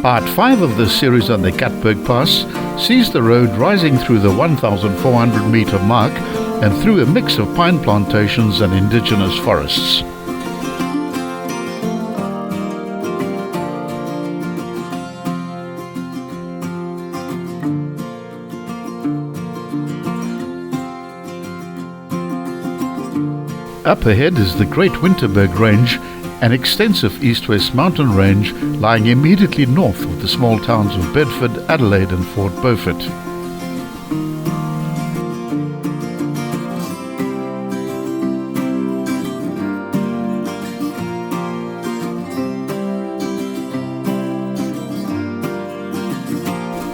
Part 5 of this series on the Katberg Pass sees the road rising through the 1,400 meter mark and through a mix of pine plantations and indigenous forests. Up ahead is the Great Winterberg Range, an extensive east-west mountain range lying immediately north of the small towns of Bedford, Adelaide and Fort Beaufort.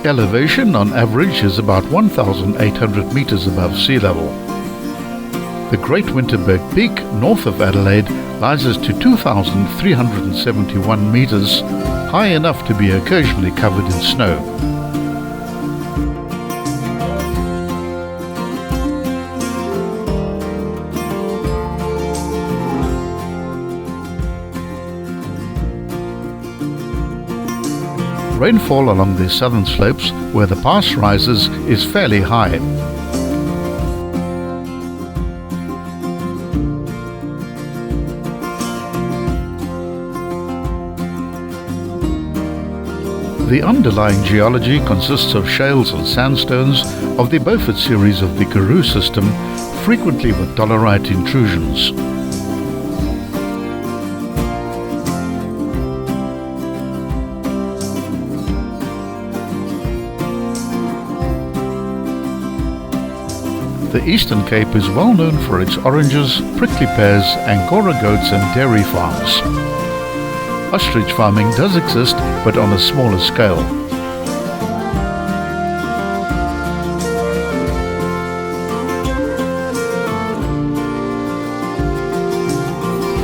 Elevation on average is about 1,800 meters above sea level. The Great Winterberg Peak, north of Adelaide, rises to 2,371 meters, high enough to be occasionally covered in snow. Rainfall along the southern slopes, where the pass rises, is fairly high. The underlying geology consists of shales and sandstones of the Beaufort series of the Karoo system, frequently with dolerite intrusions. The Eastern Cape is well known for its oranges, prickly pears, Angora goats and dairy farms. Ostrich farming does exist, but on a smaller scale.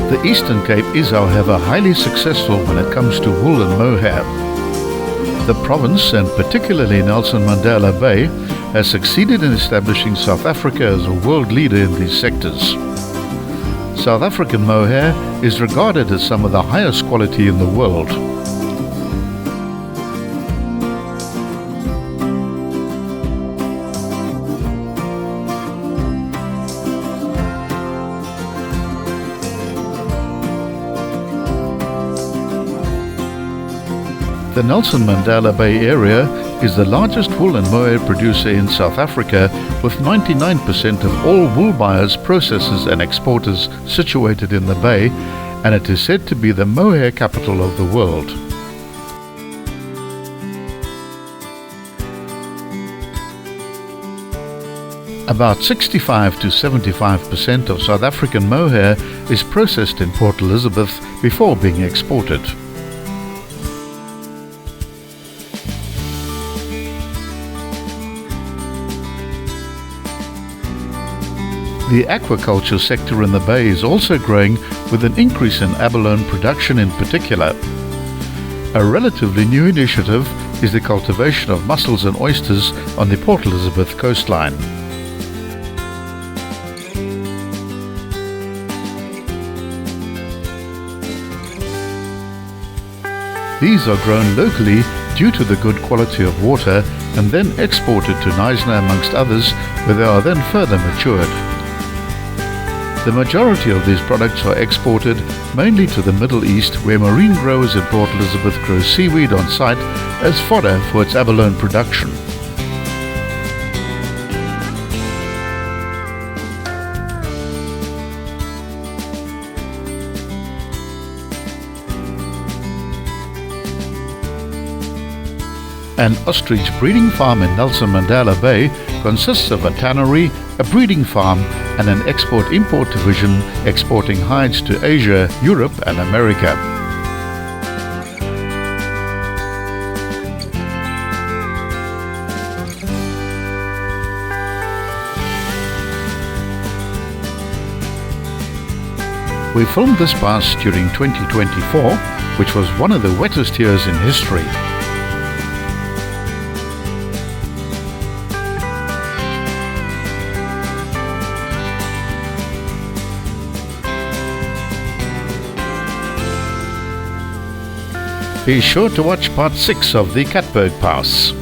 The Eastern Cape is, however, highly successful when it comes to wool and mohair. The province, and particularly Nelson Mandela Bay, has succeeded in establishing South Africa as a world leader in these sectors. South African mohair is regarded as some of the highest quality in the world. The Nelson Mandela Bay area is the largest wool and mohair producer in South Africa, with 99% of all wool buyers, processors and exporters situated in the bay, and it is said to be the mohair capital of the world. About 65 to 75% of South African mohair is processed in Port Elizabeth before being exported. The aquaculture sector in the bay is also growing, with an increase in abalone production in particular. A relatively new initiative is the cultivation of mussels and oysters on the Port Elizabeth coastline. These are grown locally due to the good quality of water and then exported to Knysna amongst others, where they are then further matured. The majority of these products are exported mainly to the Middle East, where marine growers in Port Elizabeth grow seaweed on site as fodder for its abalone production. An ostrich breeding farm in Nelson Mandela Bay consists of a tannery, a breeding farm and an export-import division exporting hides to Asia, Europe and America. We filmed this pass during 2024, which was one of the wettest years in history. Be sure to watch part 6 of the Katberg Pass.